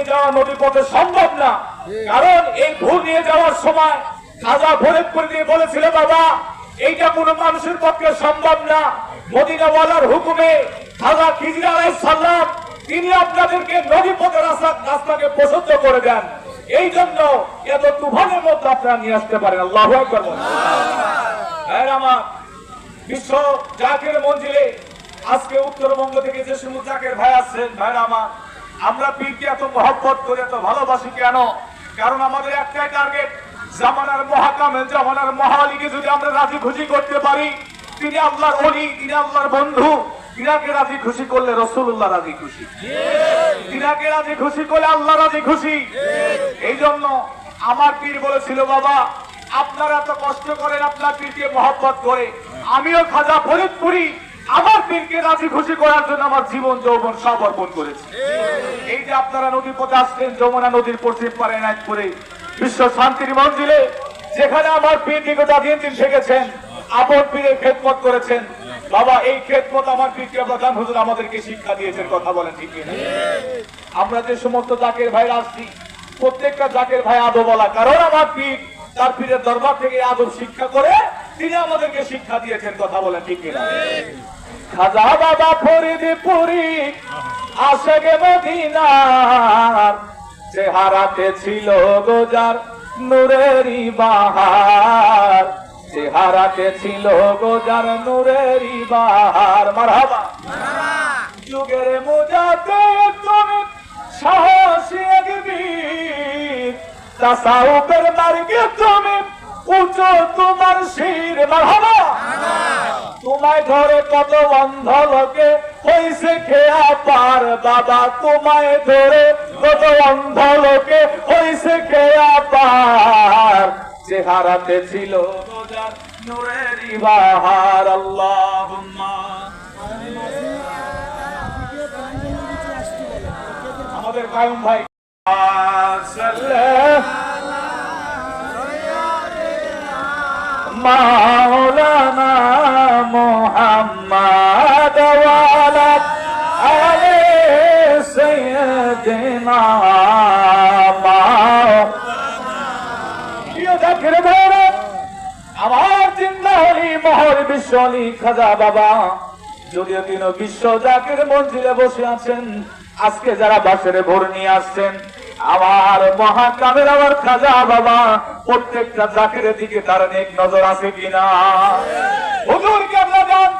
যাওয়া নদী পথে সম্ভব না। কারণ এই ভুল নিয়ে যাওয়ার সময় খাজা ফরিদপুর দিয়ে বলেছিল, বাবা এইটা কোনো মানুষের পক্ষে সম্ভব না। মদিনাওয়ালার হুকুমে খাজা খিজির আলাইহিস সালাম তিনি আপনাদেরকে নদী পথে রাস্তাকে প্রশস্ত করে দেন। এই জন্য এত তুফানের মধ্যে আপনারা নিয়ে আসতে পারেন। আল্লাহু আকবার। আমার বিশ্ব জাকের মঞ্জিলে আজকে উত্তরবঙ্গ থেকে যে সমস্ত জাকের ভাই আসছেন, ভাইরা আমার, আমরা পীরকে এত মহব্বত করি, এত ভালোবাসি কেন? কারণ আমাদের একটাই টার্গেট, জামানার মহাকামেল, জামানার মহালিকে যদি আমরা রাজি খুশি করতে পারি, তিনি আল্লাহর ওলি, তিনি আল্লাহর বন্ধু, তিনাকে রাজি খুশি করলে রাসূলুল্লাহ রাজি খুশি, তিনাকে রাজি খুশি করলে আল্লাহ রাজি খুশি। এই জন্য আমার পীর বলেছিল, বাবা আপনারা এত কষ্ট করেন আপনার পীরকে মহব্বত করে, আমিও খাজা ফরিদপুরি আমার পীরকে রাজি খুশি করার জন্য আমার জীবন যৌবন সব অর্পণ করেছি। এই যে আপনারা নদীর পথে আসলেন, যমুনা নদীর পশ্চিম পারে এনায়েতপুরে বিশ্ব শান্তির মঞ্জিলে, যেখানে আমার পীর বিগত দিন শিখেছেন, আপন পীরের খেদমত করেছেন। বাবা এই খেদমত আমার পীর কেবলা হুজুর আমাদেরকে শিক্ষা দিয়েছেন। কথা বলেন ঠিক কিনা? আমরা যে সমস্ত জাকের ভাই আসছি, প্রত্যেকটা জাকের ভাই আদব বলা, কারণ আমার পীর তার পীরের দরবার থেকে আদব শিক্ষা করে তিনি আমাদেরকে শিক্ষা দিয়েছেন। কথা বলেন ঠিক কিনা? খাজা বাবা ফরিদপুরি আশেকে মদিনার, চেহারাতে ছিল গোজার নূরেরই বাহার, চেহারাতে ছিল গোজার নূরেরই বাহার। মারহাবা। যুগের মুজাতে তুমি সাহসী এক বীর, তাসাউফের মার্গে তুমি উঁচু তোমার শির। মারহাবা। তোমায় ধরে কত অন্ধ লোকে হইছে খেয়া পার, বাবা তোমায় ধরে কত অন্ধ লোকে হইছে খেয়া পার, চেহারাতে ছিল গোজার নূরেরই বাহার। আল্লাহুম্মা আমাদের কায়ুম ভাই মাওলানা মুহাম্মদ ওয়ালা আলে সাইয়্যিদিনা আমার জিন্দা হলি মহর বিশ্বলি খাজা বাবা, যদিও তিনি বিশ্ব জাকের মঞ্জিলে বসে আছেন, আজকে যারা বাসের ভোর নিয়ে আসছেন, আমার মহাকামের আমার খাজা বাবা প্রত্যেকটা জাকের দিকে তার নেক নজর আছে কিনা? হুজুর কেবলা জান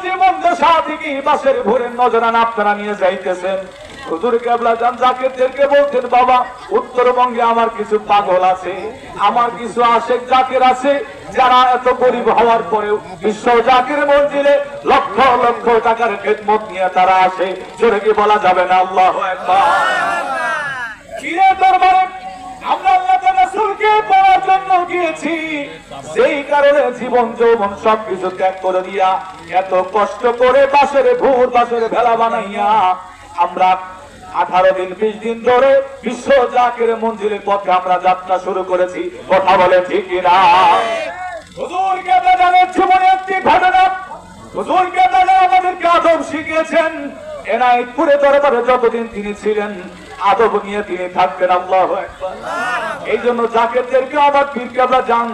জীবন দশা থেকে বাসের ভোরের নজরান আপনারা নিয়ে যাইতেছেন। হুজুর কেবলা জান জাকেরদেরকে বলতেন, বাবা উত্তরবঙ্গে আমার কিছু পাগল আছে, আমার কিছু আশেক জাকের আছে, যারা এত গরিব হওয়ার পরেও বিশ্ব জাকের মঞ্জিলে লক্ষ লক্ষ টাকার খেদমত নিয়ে তারা আসে। জোরে কি বলা যাবে না আল্লাহু আকবার? কিরে দরবারে আমরা আল্লাহ তাআলা রাসূলকে পাওয়ার জন্য গিয়েছি, সেই কারণে জীবন যৌবন সবকিছু ত্যাগ করে দিয়া এত কষ্ট করে বাসের ভোর বাসের ভেলা বানাইয়া আমরা 18 দিন 20 দিন ধরে বিশ্ব জাকের মঞ্জিলের পথে আমরা যাত্রা শুরু করেছি। কথা বলে ঠিক কিনা? হুজুর কেবলা জানের জীবনে একটি ঘটনা, হুজুর কেবলা জান আমাদেরকে আদব শিখিয়েছেন। এনায়েতপুরে দরবারে যতদিন তিনি ছিলেন আদব নিয়ে তিনি থাকতেন। আল্লাহু আকবার। এই জন্য জাকেরদেরকে আমার পীর কেবলা জান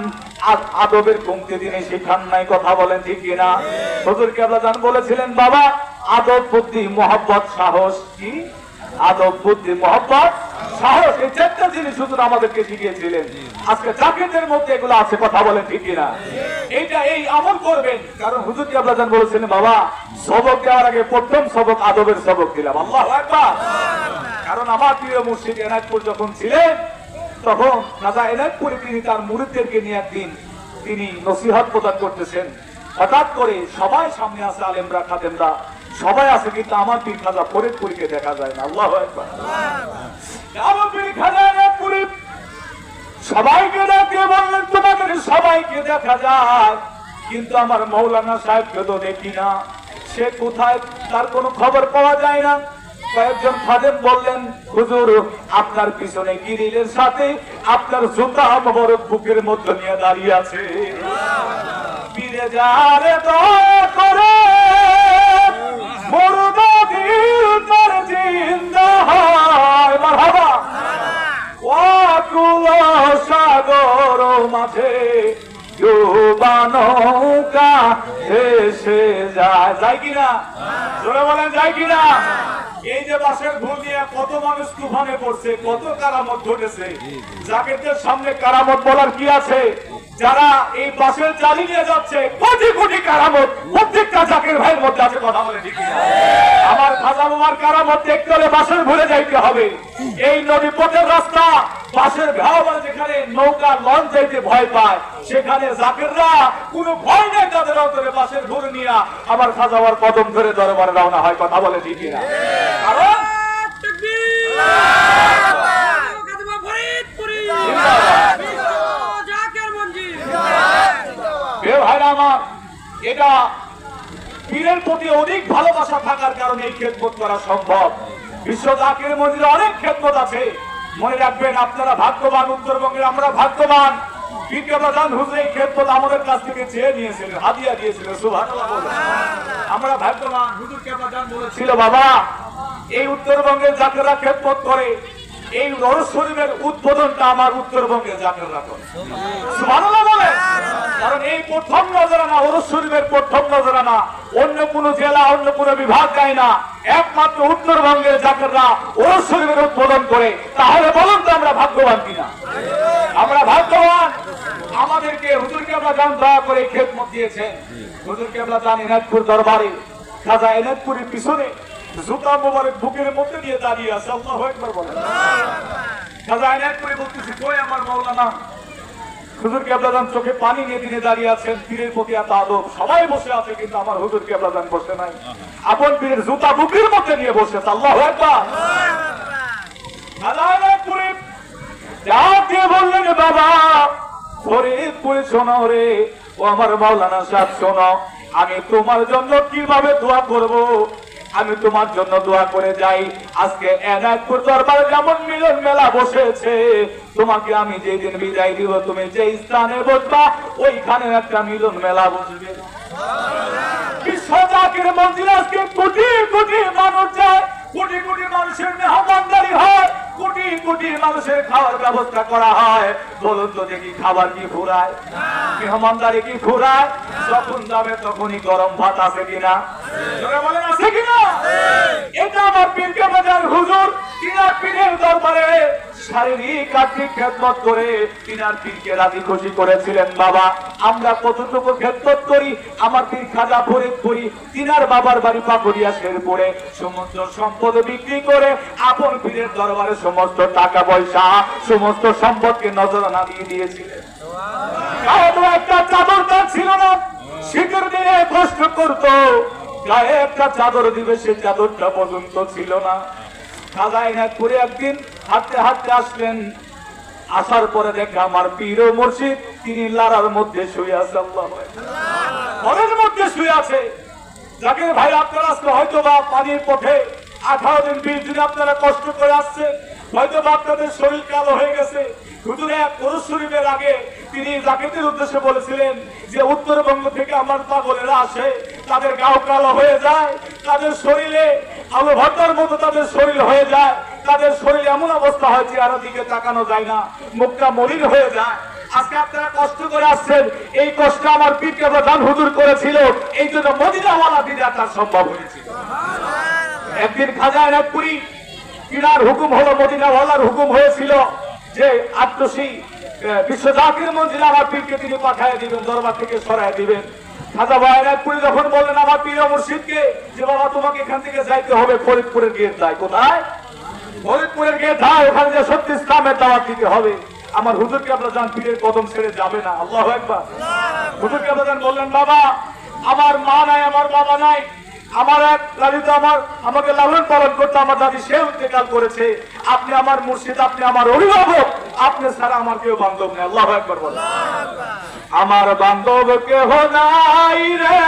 আদবের কমতি তিনি শিখান নাই। কথা বলেন ঠিক কিনা? হুজুর কেবলা জান বলেছিলেন, বাবা আদব বুদ্ধি মহব্বত সাহস, কি আদব বুদ্ধি মহব্বত সাহস, এই চারটা জিনিস হুজুর আমাদেরকে শিখিয়েছিলেন। আজকে জাকেরদের মধ্যে এগুলো আছে। কথা বলেন ঠিক কিনা? এইটা এই আমল করবেন, কারণ হুজুর কেবলা জান বলেছিলেন, বাবা সবক দেওয়ার আগে প্রথম সবক আদবের সবক দিলাম। আল্লাহু আকবার। কারণ আমার প্রিয় মুর্শিদ এনায়েতপুর যখন ছিলেন, তখন রাজা এনায়েতপুরে তিনি তার মুরিদদেরকে নিয়ে একদিন তিনি নসিহত প্রদান করতেছেন। হঠাৎ করে সবাই সামনে আছে, আলেমরা খাদেমরা সবাই আছে, কিন্তু আমার পীর খাজা ফরিদপুরকে দেখা যায় না। আল্লাহু আকবার। আমার পীর খাজা এনায়েতপুরে সবাইকে দেখে বললেন, তোমাদের সবাইকে দেখা যায়, কিন্তু আমার মৌলানা সাহেবকে তো দেখি না, সে কোথায় তার কোনো খবর পাওয়া যায় না। কয়েকজন খাদেম বললেন, হুজুর আপনার পিছনে গিরিলের সাথে আপনার জুতা মোবারক বুকের মধ্যে নিয়ে দাঁড়িয়ে আছে। ফিরে যারে দয়া করে মুর্দা দিল তার জিন্দা হয়। মারহাবা। মাঝে ডোবা নৌকা এসে যায়, যায় কিনা? জোরে বলেন যায় কিনা? এই যে বাঁশের ভুল দিয়ে কত মানুষ তুফানে পড়ছে, কত কারামত ঘটেছে। জাকেরদের সামনে কারামত বলার কি আছে? যারা এই বাঁশের জালি নিয়ে যাচ্ছে, কোটি কোটি কারামত প্রত্যেকটা জাকের ভাইয়ের মধ্যে আছে। কথা বলে ঠিক কিনা? আমার খাজা বাবার কারামত দেখতে হলে বাঁশের ভুলে যাইতে হবে। এই নদী পথের রাস্তা বাঁশের ভেড়া বলে, যেখানে নৌকা লঞ্চ যাইতে ভয় পায়, সেখানে জাকেররা কোনো ভয় নেই, তাদের অন্তরে বাঁশের ভুল নিয়ে আমার খাজা বাবার কদম ধরে দরবারে রওনা হয়। কথা বলে ঠিক কিনা? কারণ ভাইরা আমার, এটা পীরের প্রতি অধিক ভালোবাসা থাকার কারণে এই খেদমত করা সম্ভব। বিশ্ব জাকির মন্দিরে অনেক খেদমত আছে। মনে রাখবেন, আপনারা ভাগ্যবান, উত্তরবঙ্গের আমরা ভাগ্যবান। পীর কেবলাজান হুজুর এই খেদমত আমাদের কাছ থেকে চেয়ে নিয়েছিলেন, হাদিয়া দিয়েছিলেন। সুবহানাল্লাহ বলেন। আমরা ভাগ্যবান। হুজুর কেবলাজান বলেছিল, বাবা এই উত্তরবঙ্গের জাকেররা খেদমত করে, এই নরস শরীফের উদ্বোধনটা আমার উত্তরবঙ্গের জাকেররা করে। সুবহানাল্লাহ বলেন। কারণ এই প্রথম নজরানা, ওরস শরীফের প্রথম নজরানা অন্য কোন জেলা, অন্য কোন বিভাগ যায় না, একমাত্র উত্তরবঙ্গের জাকেররা ওরস শরীফের উদ্বোধন করে। তাহলে বলুন তো আমরা ভাগ্যবান কিনা? আমরা ভাগ্যবান। আমাদেরকে হুজুর কেবলাজান দয়া করে খেদমত দিয়েছেন। হুজুর কেবলাজান এনায়তপুর দরবারে খাজা এনায়তপুরের পিছনে জুতা মোবারক বুকের মধ্যে দিয়ে দাঁড়িয়ে আছে। আল্লাহু আকবার বলেন। খাজা এনায়তপুরে বলতেছি, কই আমার মাওলানা? হুজুর কেবলাজান চোখে পানি নিয়ে তিনি দাঁড়িয়ে আছেন। পীরের প্রতি এত আদব, সবাই বসে আছে, কিন্তু আমার হুজুর কেবলাজান বসে নাই। আপন পীরের জুতা বুকের মধ্যে নিয়ে বসে আছে। আল্লাহু আকবার। খাজা এনায়তপুরে যা দিয়ে বললেন, বাবা ফরিদপুরে শোনো রে, ও আমার মাওলানা সাহেব শোনো, আমি তোমার জন্য কিভাবে দোয়া করব। আমি তোমার জন্য দোয়া করে যাই। আজকে এনায়তপুর দরবারে যেমন মিলন মেলা বসেছে, তোমাকে আমি যেদিন বিদায় দিব, তুমি যে স্থানে বসবা ওইখানে একটা মিলন মেলা বসবে। বিশ্ব জাকির মন্দিরে আজকে কোটি কোটি মানুষ যায়, কোটি কোটি মানুষের মেহমানদারি হয়, কোটি কোটি মানুষের খাওয়ার ব্যবস্থা করা হয়। বলুন তো দেখি, খাবার কি ফুরায়? মেহমানদারি কি ফুরায়? যখন যাবে তখনই গরম ভাত আছে কিনা? বলেন আছে কিনা? এটা আমার পীর কেবলাজান হুজুর তিনার পীরের দরবারে শারীরিক আর্থিক খেদমত করে তিনার পীরকে রাজি খুশি করেছিলেন। বাবা আমরা কতটুকু খেদমত করি, আমার পীর খাজা ফরিদপুরি তিনার বাবার বাড়ি পাকুড়িয়া শেরপুরে সমস্ত সম্পদ বিক্রি করে আপন পীরের দরবারে সমস্ত টাকা পয়সা, সমস্ত সম্পদকে নজরানা দিয়ে দিয়েছিলেন। একটা চাদর তার ছিল না, শীতের দিনে কষ্ট করত, গায়ে একটা চাদর দিবে সে চাদরটা পর্যন্ত ছিল না। খাজা এনায়তপুরে একদিন হাঁটতে হাঁটতে আসলেন। আসার পরে দেখা আমার পীর ও মুর্শিদ তিনি লারার মধ্যে শুয়ে আছে। ঘরের মধ্যে শুয়ে আছে। জাকির ভাই, আপনারা আজকে হয়তো বা পানির পথে 18 দিন 20 দিন আপনারা কষ্ট করে আসছেন, হয়তো বা আপনাদের শরীর কালো হয়ে গেছে। হুজুর এক ওরস শরীফের আগে তিনি জাকিরদের উদ্দেশ্যে বলেছিলেন যে উত্তরবঙ্গ থেকে আমার পাগলেরা আসে, তাদের গাও কালো হয়ে যায়, তাদের শরীরে আলো ভর্তার মতো তাদের শরীর হয়ে যায়, তাদের শরীর এমন অবস্থা হয় চেহারা দিকে তাকানো যায় না, মুখটা মলিন হয়ে যায়। আজকে আপনারা কষ্ট করে আসছেন, এই কষ্ট আমার পীর কেবলাজান হুজুর করেছিল, এই জন্য মদিনাওয়ালা দিদা তার সম্ভব হয়েছিল। একদিন খাজা এনায়তপুরি তিনার হুকুম হলো, মদিনাওয়ালার হুকুম হয়েছিল যে আত্মসী বিশ্ব জাকির মন্দিরে আমার পীরকে তিনি পাঠিয়ে দিবেন, দরবার থেকে সরাই দিবেন। খাজা এনায়তপুরি যখন বললেন আমার পীর মুর্শিদকে যে বাবা তোমাকে এখান থেকে যাইতে হবে ফরিদপুরের গেট যায়। কোথায়? ফরিদপুরের গেট যায়, ওখানে যে সত্যি ইসলামের দাওয়াত দিতে হবে। আমার হুজুর কেবলাজান পীরের কদম ছেড়ে যাবে না। আল্লাহু আকবার। হুজুর কেবলাজান বললেন, বাবা আমার মা নাই, আমার বাবা নাই, আমার এক লালিত আমাকে লালন পালন করতে আমার দাদি সে ইন্তেকাল করেছে, আপনি আমার মুর্শিদ, আপনি আমার অভিভাবক, আপনি ছাড়া আমার কেউ বান্ধব নেই। আল্লাহু আকবার বলেন। আমার বান্ধব কেহ নাই রে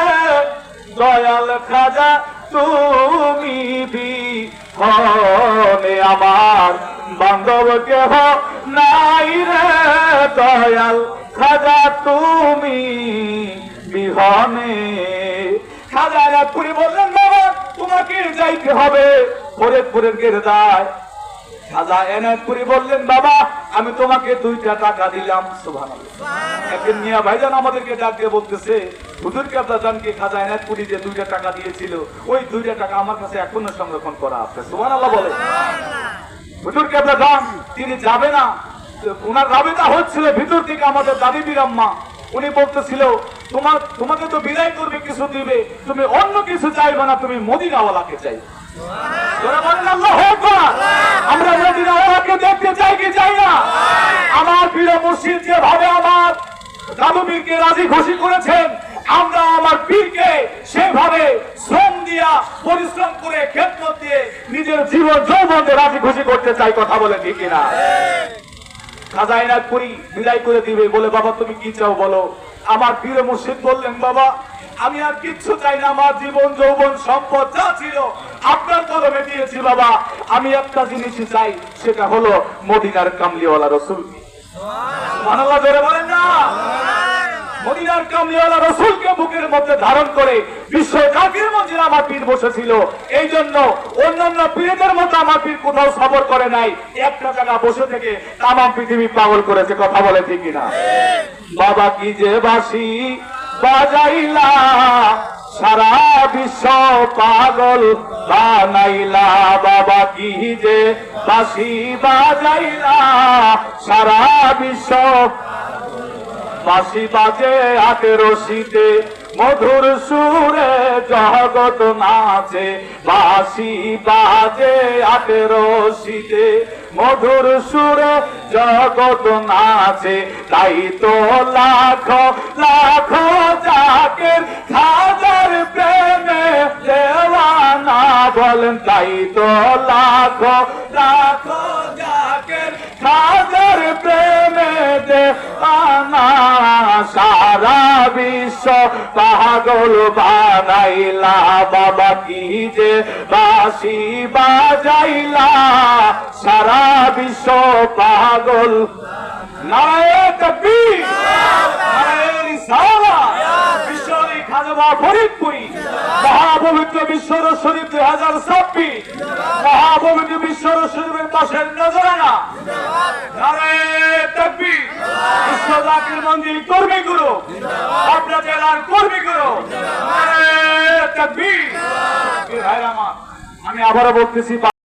দয়াল খাজা তুমি বিহনে, আমার বান্ধব কেহ নাই রে দয়াল খাজা তুমি বিহনে। খাজা এনায়তপুরি বললেন, বাবা তোমাকে যাইতে হবে ফরিদপুরের গেরদায়। খাজা এনায়েতপুরী বললেন, বাবা আমি তোমাকে 2টা টাকা দিলাম। সুবহানাল্লাহ। একদিন মিয়া ভাইজান আমাদেরকে ডাক দিয়ে বলতেছে, হুজুর কেবলা জানকে খাজা এনায়েতপুরী যে 2টা টাকা দিয়েছিল, ওই 2টা টাকা আমার কাছে এখনো সংরক্ষণ করা আছে। সুবহানাল্লাহ বলে। হুজুর কেবলা জান তিনি যাবে না, ওনার রাবেতা হচ্ছিল ভিতর থেকে আমাদের দাদি বিরাম্মা, উনি বলতেছিল তোমাকে তো বিদায় করবে, কিছু দিবে, তুমি অন্য কিছু চাইবে না, তুমি মদিনাওয়ালাকে চাই। আমরা মদিনাওয়ালাকে দেখতে চাই কি চাই না? আমার প্রিয় মুর্শিদ যেভাবে আমার দাদু পীরকে রাজি খুশি করেছেন, আমরা আমার পীরকে সেভাবে শ্রম দিয়া পরিশ্রম করে খেদমত দিয়ে নিজের জীবন যৌবনকে রাজি খুশি করতে চাই। কথা বলে ঠিক কিনা? খাজা এনায়েতপুরী বিদায় করে দিবে বলে, বাবা তুমি কি চাও বলো। আমার পীর মুর্শিদ বললেন, বাবা আমি আর কিচ্ছু চাই না, আমার জীবন যৌবন সম্পদ যা ছিল আপনার কলমে দিয়েছি বাবা, আমি একটা জিনিসই চাই, সেটা হলো মদিনার কামলিওয়ালা রাসূল। সুবহানাল্লাহ জোরে বলেন না। মদিনার কামলিওয়ালা রাসূলকে বুকের মধ্যে ধারণ করে বিশ্ব জাকির মঞ্জিলে আমার পীর বসেছিল। এই জন্য অন্যান্য পীরদের মতো আমার পীর কোথাও সফর করে নাই, একটা জায়গা বসে থেকে তাম পৃথিবী পাগল করেছে। কথা বলে ঠিক কিনা? বাবা কি যে বাঁশি বাজাইলা, সারা বিশ্ব পাগল বানাইলা। বাবা কি যে বাঁশি বাজাইলা, সারা বিশ্ব বাঁশি বাজে হাতে রশিতে, মধুর সুরে জগৎ নাচে। বাঁশি বাজে হাতে রশিতে, মধুর সুরে জগৎ নাচে। তাই তো লাখো লাখো জাকের খাজার প্রেমে দেওয়ানা বলেন। তাই তো লাখো লাখো জাকের খাজার প্রেমে দেওয়ানা, সারা বিশ্ব পাগল বানাইলা। বাবা কি যে বাঁশি বাজাইলা, সারা বিশ্ব পাগল। নারায়ে তাকবীর, নারায়ে রিসালাত। বিশ্বনবী খাজা বাবা ফরিদপুরী মহাপবিত্র বিশ্বর শরীফ 2026, মহাপবিত্র বিশ্বর শরীফের পাশের নজরানা। নারায়ে তাকবীর। বিশ্ব জাকির মঞ্জিল কর্মী গুরু, পাবনা জেলার কর্মী গুরু। নারায়ে তাকবীর। ভাইরা আমার, আমি আবারও বলতেছি